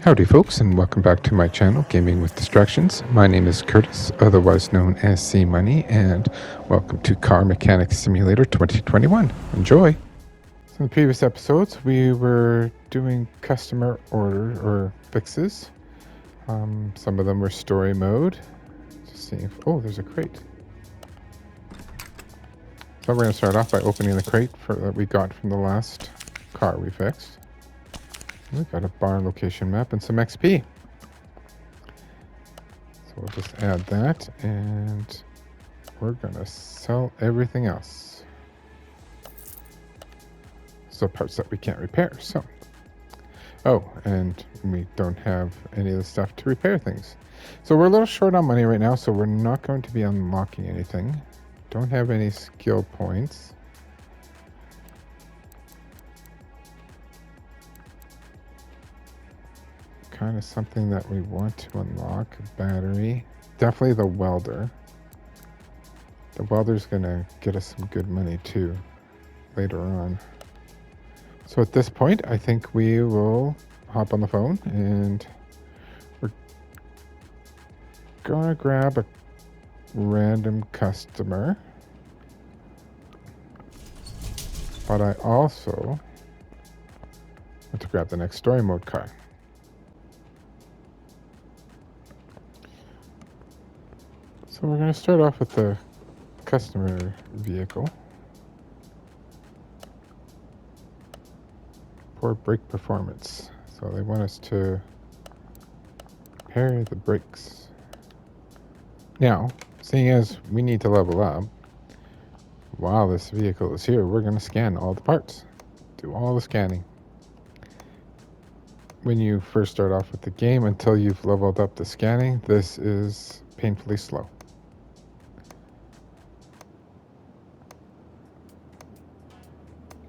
Howdy folks, and welcome back to my channel, Gaming with Distractions. My name is Curtis, otherwise known as C Money, and welcome to Car Mechanic Simulator 2021. Enjoy! So in the previous episodes, we were doing customer order or fixes. Some of them were story mode. Just seeing if, oh, there's a crate. So we're going to start off by opening the crate that we got from the last car we fixed. We got a barn location map and some XP. So we'll just add that, and we're gonna sell everything else. So parts that we can't repair, so. Oh, and we don't have any of the stuff to repair things. So we're a little short on money right now, so we're not going to be unlocking anything. Don't have any skill points. Kind of something that we want to unlock. Battery. Definitely the welder. The welder's gonna get us some good money too later on. So at this point, I think we will hop on the phone and we're gonna grab a random customer. But I also want to grab the next story mode car. So we're going to start off with the customer vehicle. Poor brake performance. So they want us to repair the brakes. Now, seeing as we need to level up, while this vehicle is here, we're going to scan all the parts. Do all the scanning. When you first start off with the game, until you've leveled up the scanning, this is painfully slow.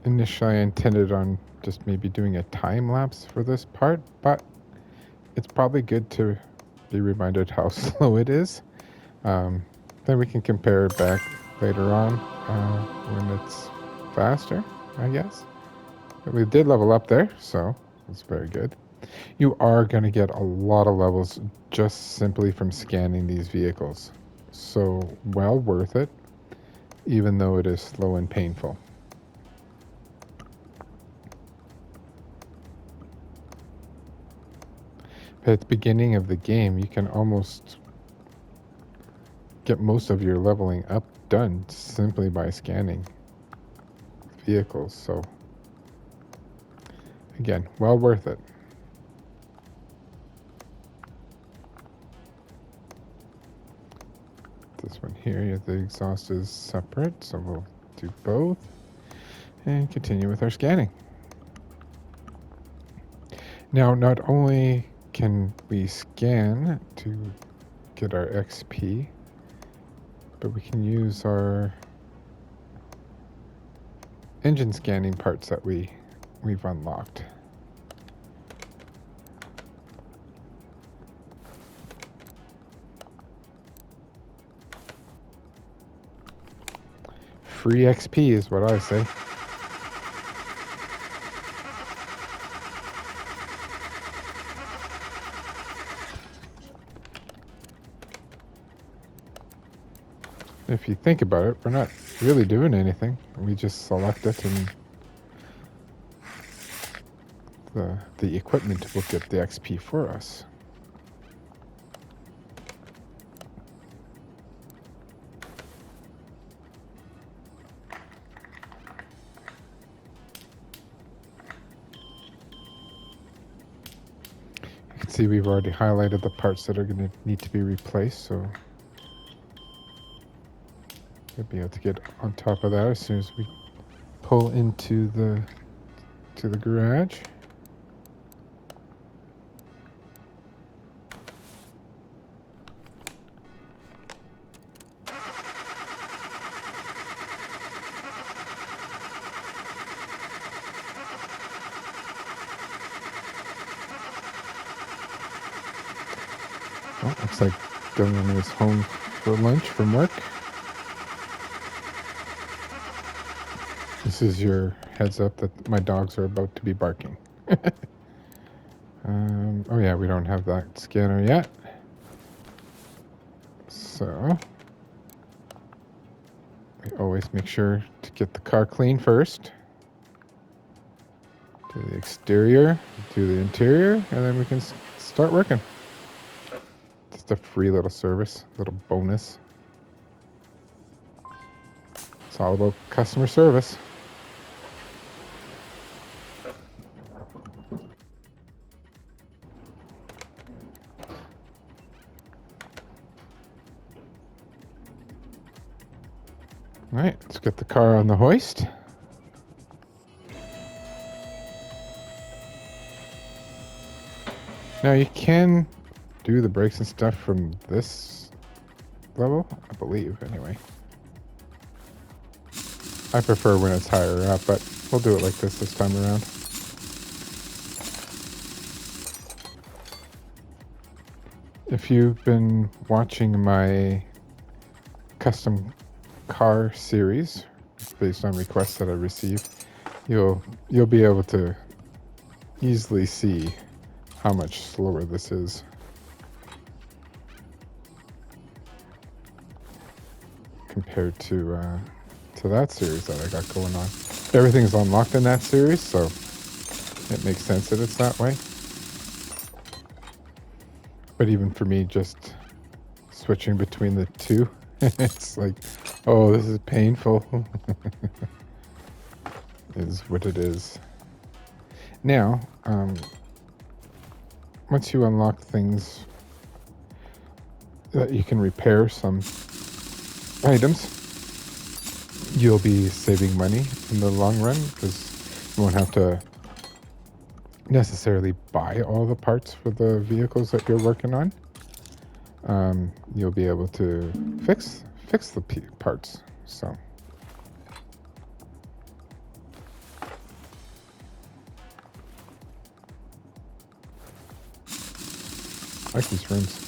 Initially, I intended on just maybe doing a time lapse for this part, but it's probably good to be reminded how slow it is. Then we can compare it back later on when it's faster, I guess. But we did level up there, so that's very good. You are going to get a lot of levels just simply from scanning these vehicles. So well worth it, even though it is slow and painful. But at the beginning of the game, you can almost get most of your leveling up done simply by scanning vehicles. So again, well worth it. This one here, the exhaust is separate, so we'll do both and continue with our scanning. Now, not only can we scan to get our XP, but we can use our engine scanning parts that we've unlocked. Free XP is what I say. If you think about it, we're not really doing anything. We just select it and the equipment will get the XP for us. You can see we've already highlighted the parts that are going to need to be replaced, so we'll be able to get on top of that as soon as we pull into the garage. Oh, looks like Dylan is home for lunch from work. This is your heads up that my dogs are about to be barking. Oh yeah, we don't have that scanner yet. So we always make sure to get the car clean first. Do the exterior, do the interior, and then we can start working. Just a free little service, little bonus. It's all about customer service. All right, let's get the car on the hoist. Now you can do the brakes and stuff from this level, I believe, anyway. I prefer when it's higher up, but we'll do it like this time around. If you've been watching my custom car series based on requests that I receive, you'll be able to easily see how much slower this is. Compared to that series that I got going on. Everything's unlocked in that series, so it makes sense that it's that way. But even for me, just switching between the two, it's like, oh, this is painful. Is what it is. Now, once you unlock things that you can repair some items, you'll be saving money in the long run because you won't have to necessarily buy all the parts for the vehicles that you're working on. You'll be able to fix the parts. So I like these rooms.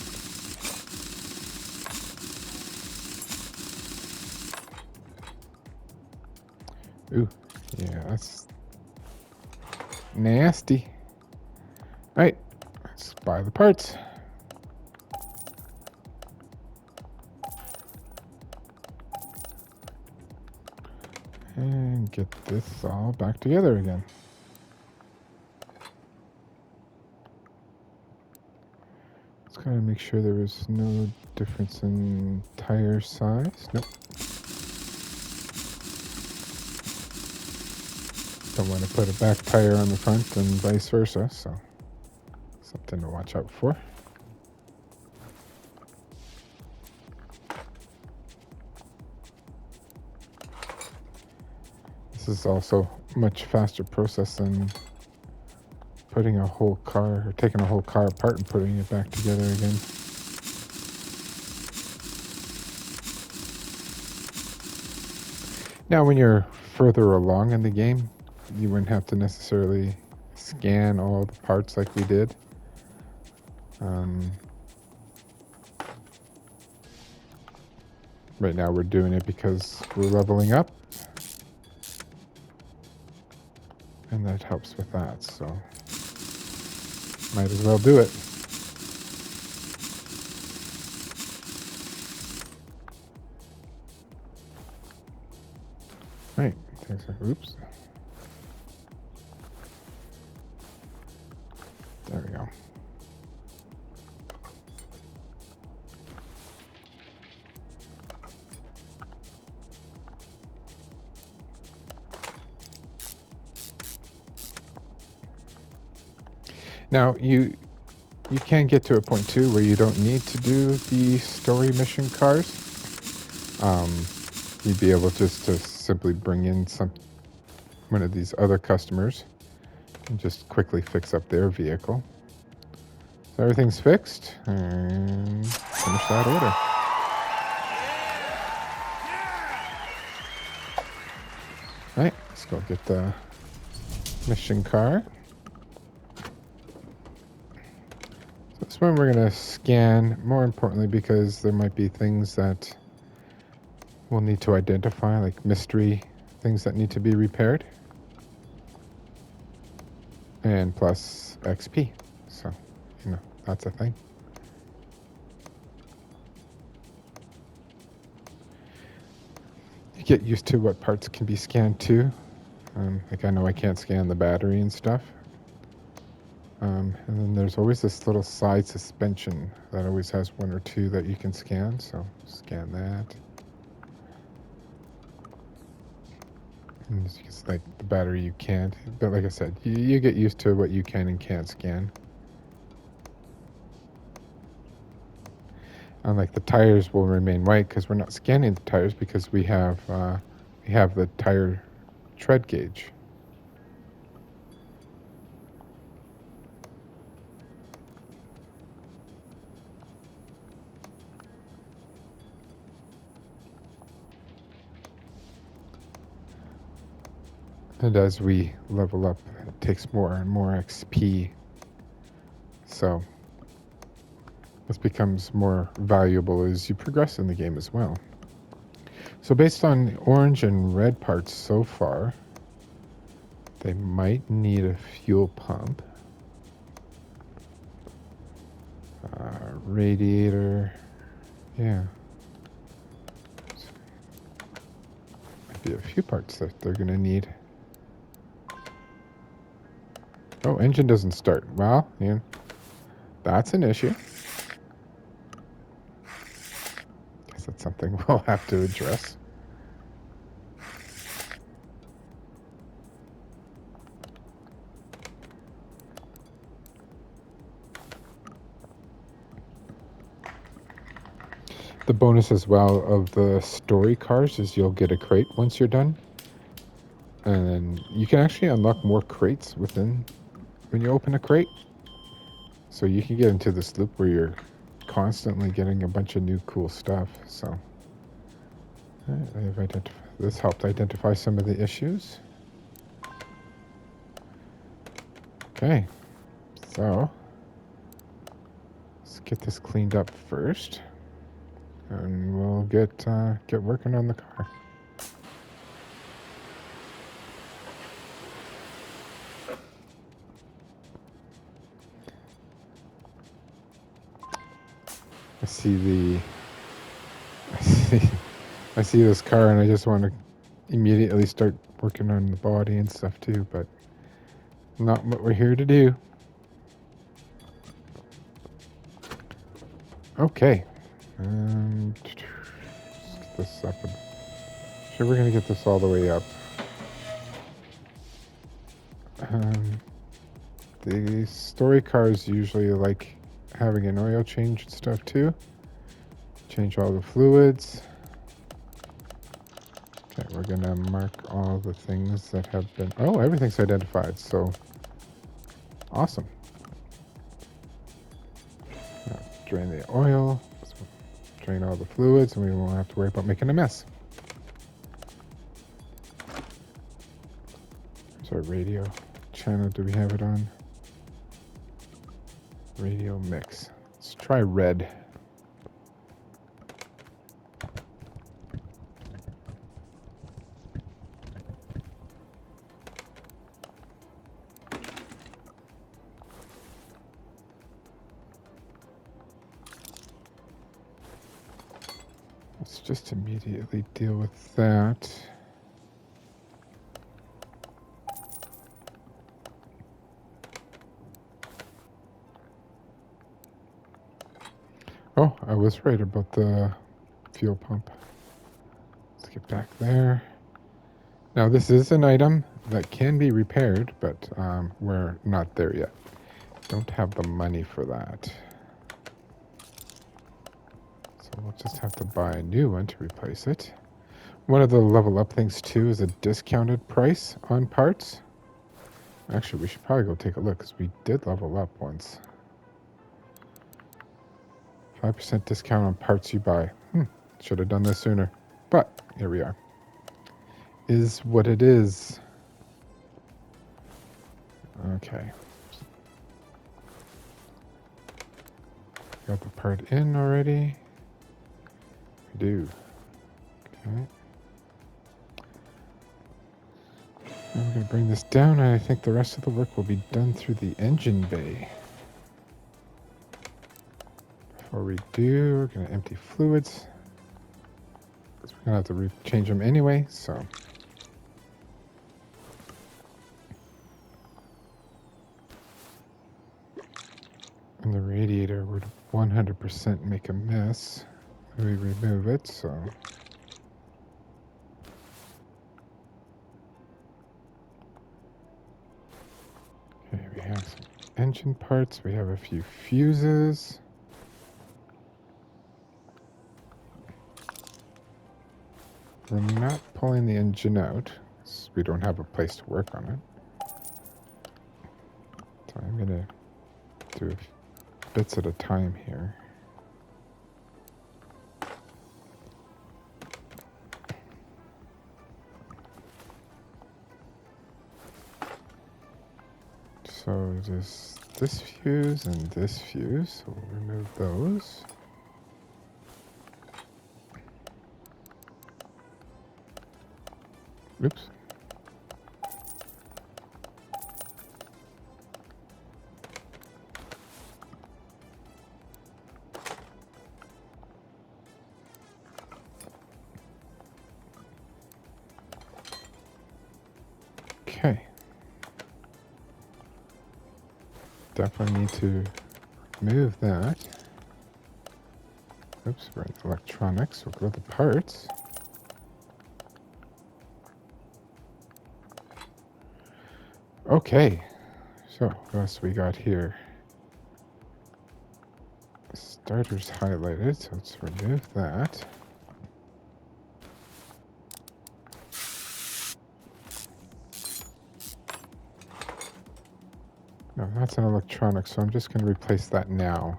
Ooh, yeah, that's nasty. All right, let's buy the parts. And get this all back together again. Let's gotta make sure there was no difference in tire size. Nope. Don't want to put a back tire on the front and vice versa, so something to watch out for. This is also a much faster process than putting a whole car, or taking a whole car apart and putting it back together again. Now, when you're further along in the game, you wouldn't have to necessarily scan all the parts like we did. Right now we're doing it because we're leveling up. And that helps with that, so might as well do it. Right, oops. There we go. Now, you can get to a point too where you don't need to do the story mission cars. You'd be able just to simply bring in one of these other customers and just quickly fix up their vehicle. So everything's fixed, and finish that order. All right, let's go get the mission car. This one we're going to scan, more importantly, because there might be things that we'll need to identify, like mystery things that need to be repaired. And plus XP. So you know, that's a thing. You get used to what parts can be scanned too. Like I know I can't scan the battery and stuff. And then there's always this little side suspension that always has one or two that you can scan. So scan that. And it's like the battery you can't. But like I said, you get used to what you can and can't scan. And like the tires will remain white because we're not scanning the tires because we have the tire tread gauge. And as we level up, it takes more and more XP. So this becomes more valuable as you progress in the game as well. So based on orange and red parts so far, they might need a fuel pump. Radiator. Yeah. Might be a few parts that they're going to need. Oh, engine doesn't start. Well, yeah, that's an issue. Guess that's something we'll have to address. The bonus as well of the story cars is you'll get a crate once you're done. And then you can actually unlock more crates within when you open a crate. So you can get into this loop where you're constantly getting a bunch of new cool stuff. So this helped identify some of the issues. Okay, so let's get this cleaned up first, and we'll get working on the car. I see this car, and I just want to immediately start working on the body and stuff too, but not what we're here to do. Okay, let's get this up. Sure, we're gonna get this all the way up. The story cars usually like having an oil change and stuff too. Change all the fluids. Okay, we're gonna mark all the things that have been... Oh, everything's identified, so awesome. Now, drain the oil, drain all the fluids, and we won't have to worry about making a mess. Here's our radio channel. Do we have it on? Radio mix. Let's try red. Let's just immediately deal with that. Oh, I was right about the fuel pump. Let's get back there. Now, this is an item that can be repaired, but we're not there yet. Don't have the money for that. So we'll just have to buy a new one to replace it. One of the level up things too is a discounted price on parts. Actually, we should probably go take a look because we did level up once. 5% discount on parts you buy. Should have done this sooner. But here we are. Is what it is. Okay. Got the part in already? We do. Okay. Now we're going to bring this down, and I think the rest of the work will be done through the engine bay. Before we do, we're going to empty fluids. Because we're going to have to change them anyway, so. And the radiator would 100% make a mess when we remove it, so. Okay, we have some engine parts, we have a few fuses. We're not pulling the engine out, because we don't have a place to work on it. So I'm going to do bits at a time here. So just this fuse and this fuse, so we'll remove those. Oops. Okay. Definitely need to move that. Oops, we're in electronics. We'll go to the parts. Okay. So, what else we got here? Starter's highlighted, so let's remove that. No, that's an electronic, so I'm just going to replace that now.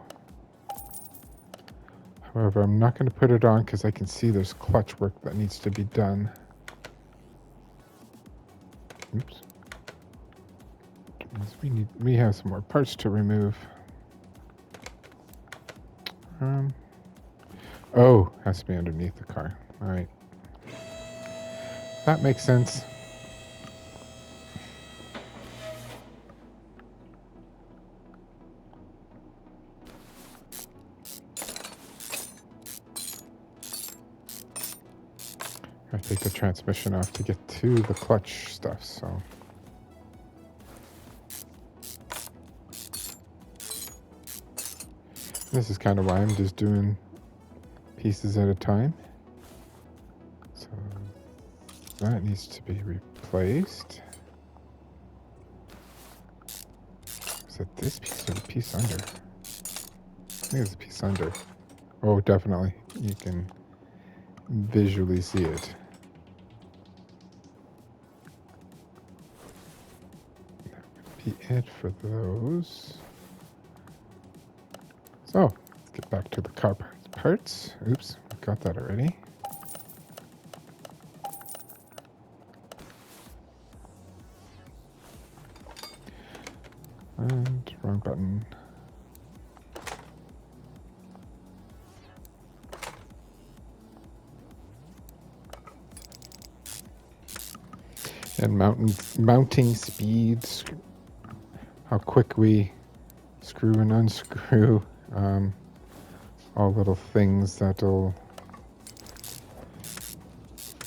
However, I'm not going to put it on because I can see there's clutch work that needs to be done. Oops. We have some more parts to remove. Oh, has to be underneath the car. All right. That makes sense. I take the transmission off to get to the clutch stuff, so. This is kind of why I'm just doing pieces at a time. So that needs to be replaced. Is it this piece or the piece under? I think it's the piece under. Oh, definitely. You can visually see it. That would be it for those. So, let's get back to the car parts. Oops, got that already. And wrong button. And mounting speeds, how quick we screw and unscrew, all little things that'll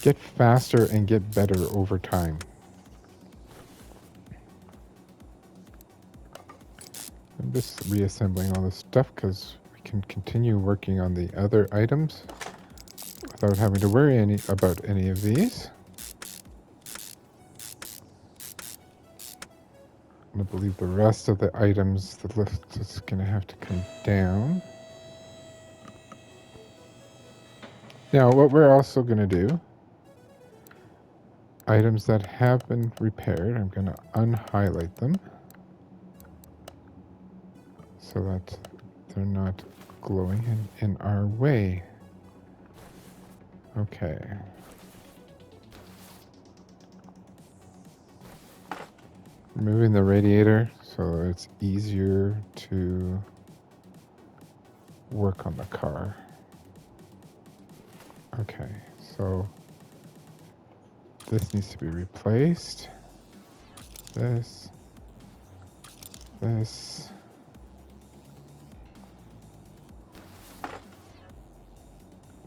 get faster and get better over time. I'm just reassembling all this stuff because we can continue working on the other items without having to worry about any of these. I believe the rest of the items, the lift is going to have to come down. Now, what we're also going to do, items that have been repaired, I'm going to unhighlight them so that they're not glowing in our way. Okay. Removing the radiator so it's easier to work on the car. Okay, so this needs to be replaced. This.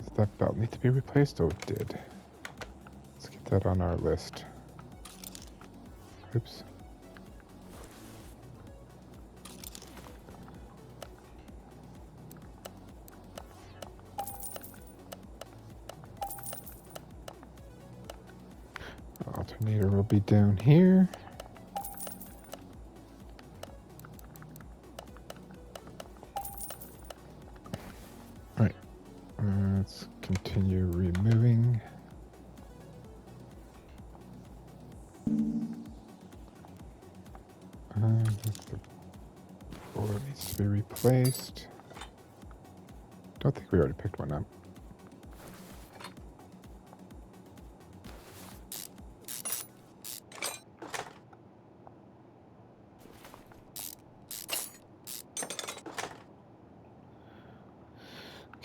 Does that belt need to be replaced? Oh, it did. Let's get that on our list. Oops. Alternator will be down here. All right. Let's continue removing. The board needs to be replaced. Don't think we already picked one up.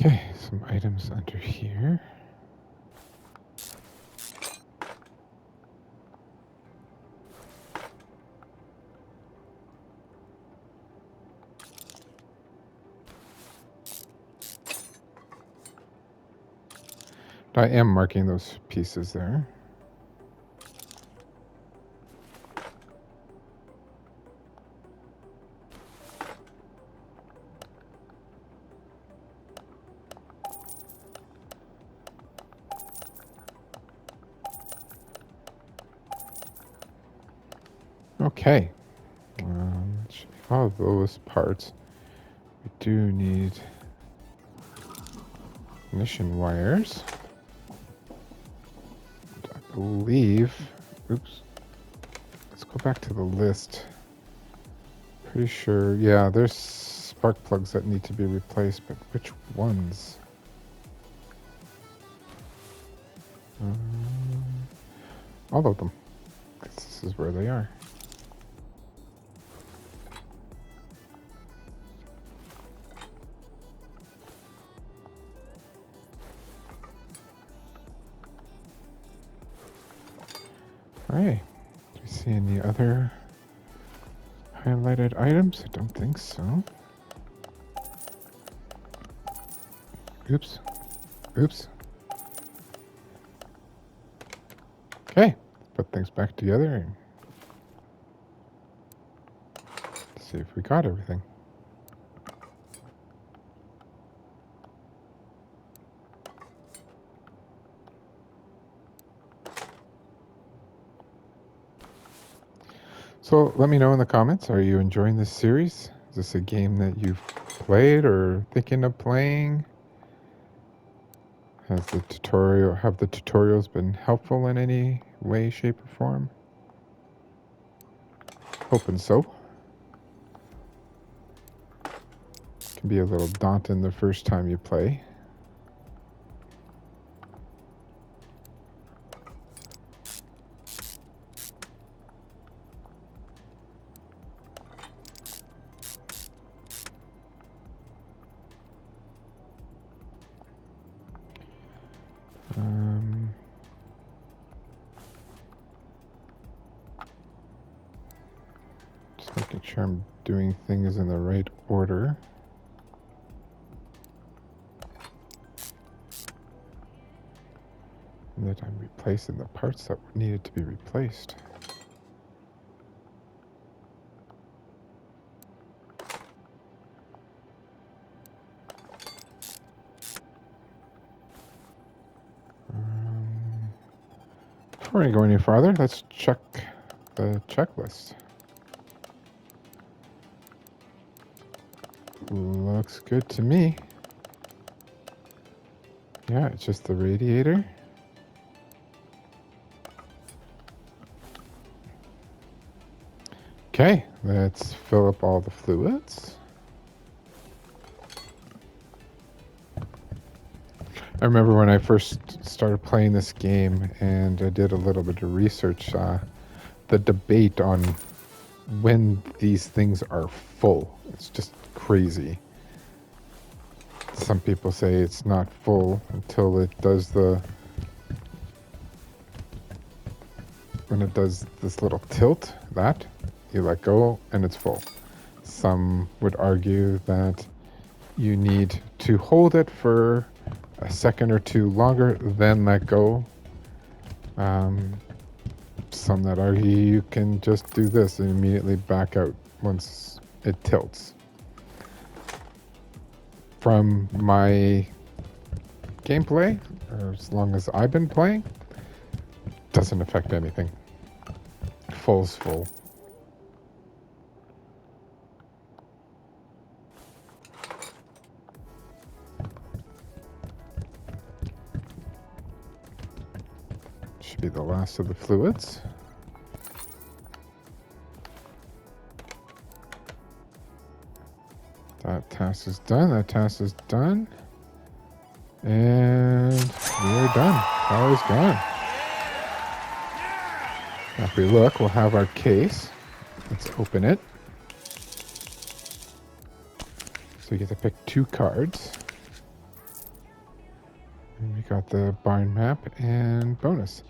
Okay, some items under here. I am marking those pieces there. Okay. All of those parts. We do need ignition wires. I believe. Oops. Let's go back to the list. Pretty sure. Yeah, there's spark plugs that need to be replaced, but which ones? All of them. This is where they are. Alright. Do we see any other highlighted items? I don't think so. Oops. Oops. Okay. Put things back together and see if we got everything. So let me know in the comments, are you enjoying this series? Is this a game that you've played or thinking of playing? Have the tutorials been helpful in any way, shape, or form? Hoping so. Can be a little daunting the first time you play. Just making sure I'm doing things in the right order. And that I'm replacing the parts that needed to be replaced. Before I go any farther, let's check the checklist. Looks good to me. Yeah, it's just the radiator. Okay, let's fill up all the fluids. I remember when I first started playing this game and I did a little bit of research, the debate on when these things are full. It's just crazy. Some people say it's not full until it does when it does this little tilt, that you let go and it's full. Some would argue that you need to hold it for a second or two longer, then let go. Some that argue you can just do this and immediately back out once it tilts. From my gameplay, or as long as I've been playing, doesn't affect anything. Full's full. Should be the last of the fluids. That task is done. That task is done. And we are done. Power's gone. Now if we look, we'll have our case. Let's open it. So we get to pick 2 cards. And we got the barn map and bonus.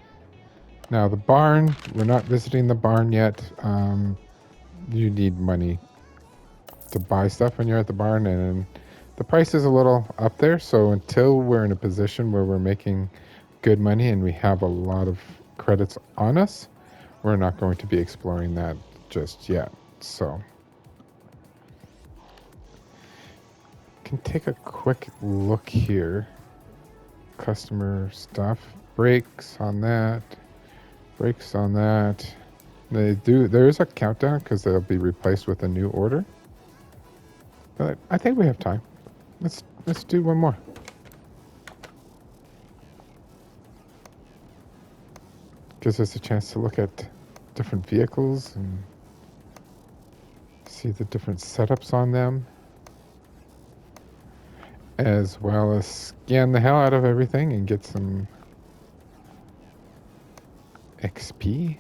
Now the barn, we're not visiting the barn yet. You need money to buy stuff when you're at the barn, and the price is a little up there. So until we're in a position where we're making good money and we have a lot of credits on us, we're not going to be exploring that just yet. So can take a quick look here. Customer stuff, brakes on that, brakes on that. There is a countdown because they'll be replaced with a new order. But I think we have time. Let's do one more. Gives us a chance to look at different vehicles and see the different setups on them, as well as scan the hell out of everything and get some XP.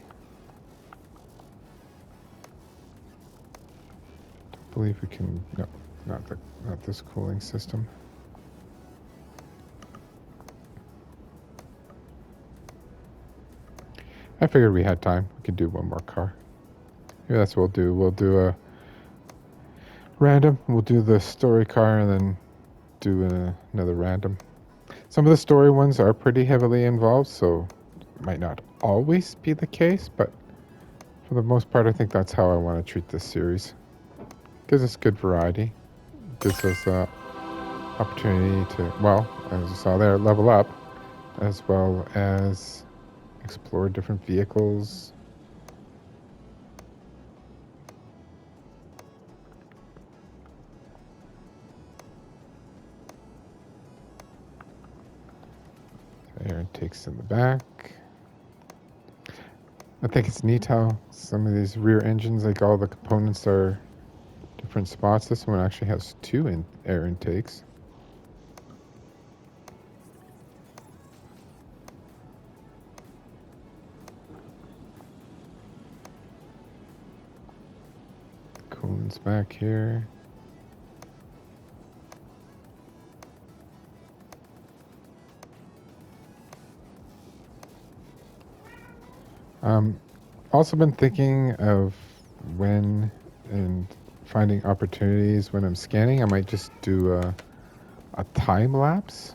I believe we can, no, not this cooling system. I figured we had time. We could do one more car. Maybe that's what we'll do. We'll do a random. We'll do the story car and then do another random. Some of the story ones are pretty heavily involved, so it might not always be the case, but for the most part, I think that's how I want to treat this series. Gives us good variety. Gives us an opportunity to, well, as you saw there, level up, as well as explore different vehicles. Air intakes in the back. I think it's neat how some of these rear engines, like all the components are different spots. This one actually has 2 air intakes. Coolant's back here. Also been thinking of when and finding opportunities when I'm scanning. I might just do a time lapse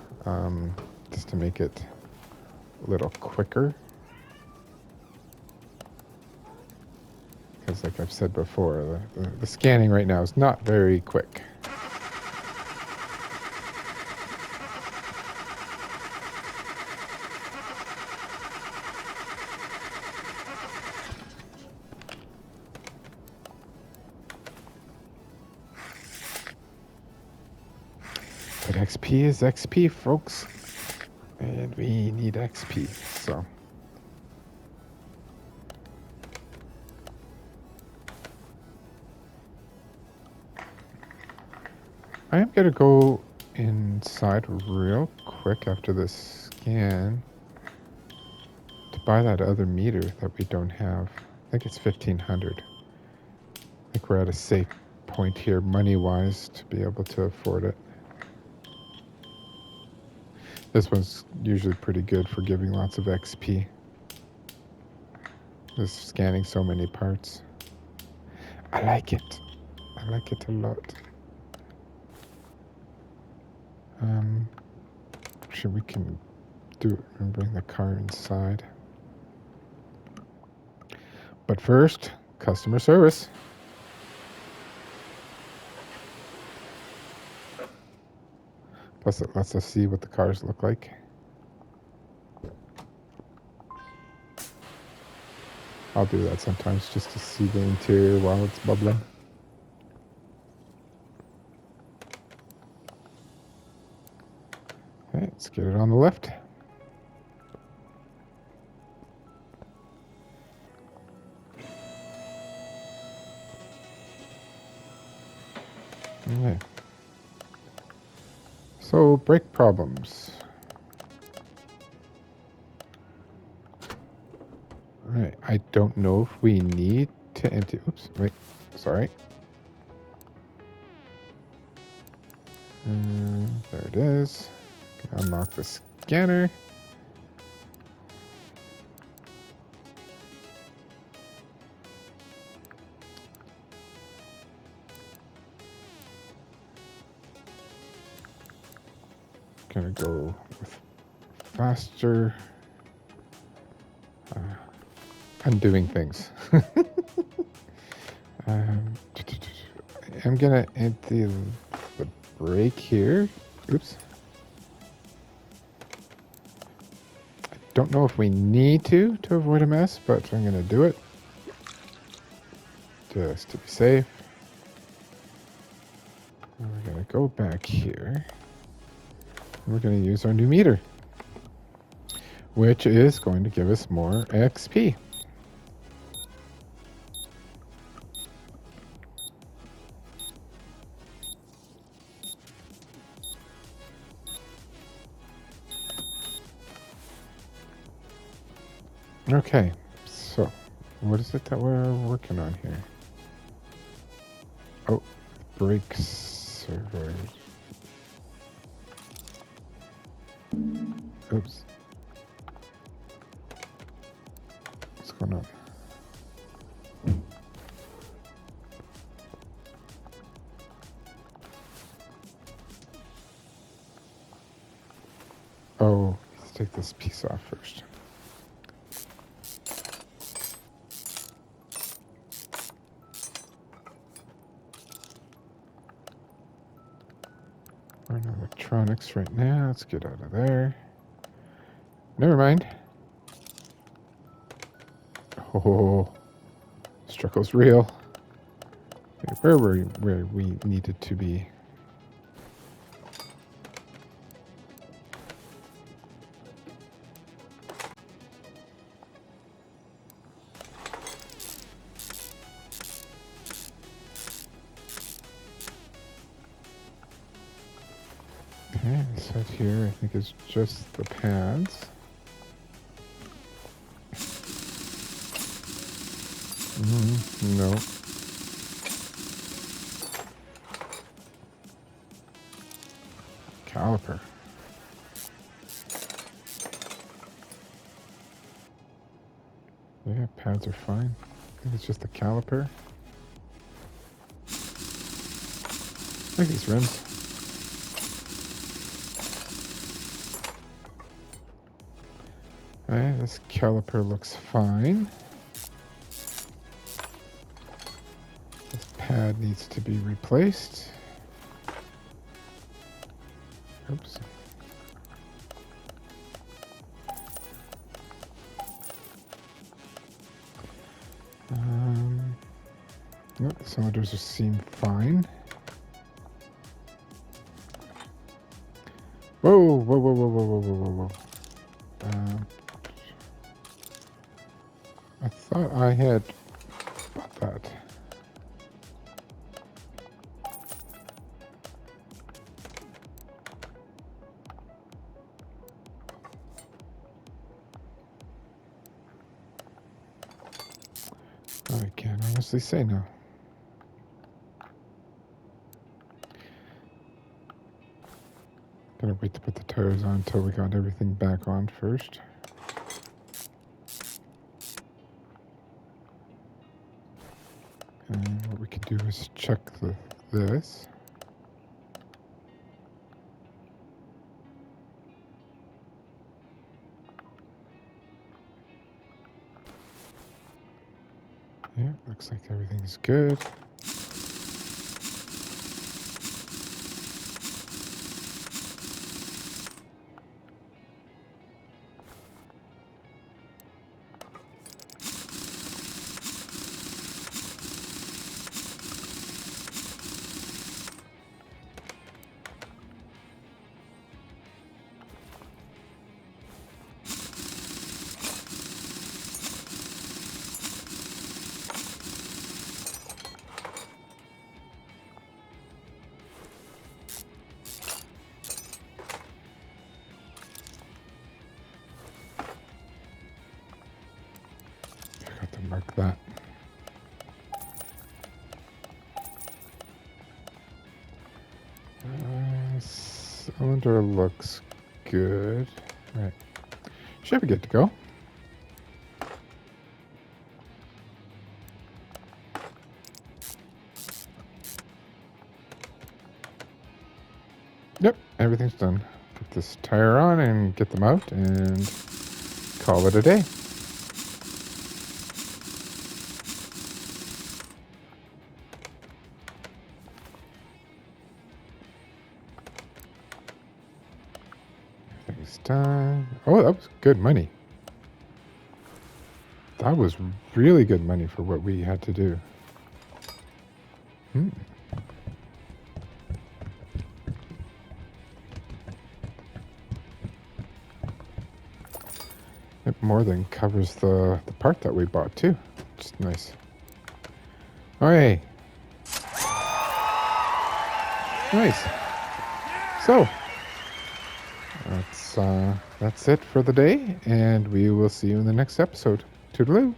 just to make it a little quicker. Because like I've said before, the scanning right now is not very quick. But XP is XP, folks. And we need XP, so. I am going to go inside real quick after this scan to buy that other meter that we don't have. I think it's 1,500. I think we're at a safe point here money-wise to be able to afford it. This one's usually pretty good for giving lots of XP. Just scanning so many parts. I like it. I like it a lot. Actually, we can do it and bring the car inside. But first, customer service. Plus, it lets us see what the cars look like. I'll do that sometimes just to see the interior while it's bubbling. Okay, let's get it on the lift. Okay. So, brake problems. Alright, I don't know if we need to empty... Oops, wait, sorry. There it is. Unlock the scanner. Gonna go with faster. Undoing things. I'm gonna empty the brake here. Oops. I don't know if we need to avoid a mess, but I'm gonna do it. Just to be safe. And we're gonna go back here. And we're gonna use our new meter, which is going to give us more XP. Okay, so what is it that we're working on here? Oh, brake servers. Oops. What's going on? Oh, let's take this piece off first. We're in electronics right now. Let's get out of there. Never mind. Oh, struggle's real. Okay, where were we? Where we needed to be? Okay, this out here I think is just the pads. No. Caliper. Yeah, pads are fine. I think it's just the caliper. I like these rims. Alright, this caliper looks fine. This pad needs to be replaced. Oops. Nope, the cylinders seem fine. Whoa, whoa, whoa, whoa, whoa, whoa, whoa, whoa, whoa. I thought I had bought that. I can't honestly say no. Gotta wait to put the tires on until we got everything back on first. And what we can do is check this. Looks like everything's good. Forgot to mark that. Cylinder looks good. Right. Should be good to go. Yep, everything's done. Put this tire on and get them out and call it a day. Everything's done. Oh, that was good money. That was really good money for what we had to do. It more than covers the part that we bought too. Just nice. Okay. Nice. So that's it for the day, and we will see you in the next episode. Toodaloo.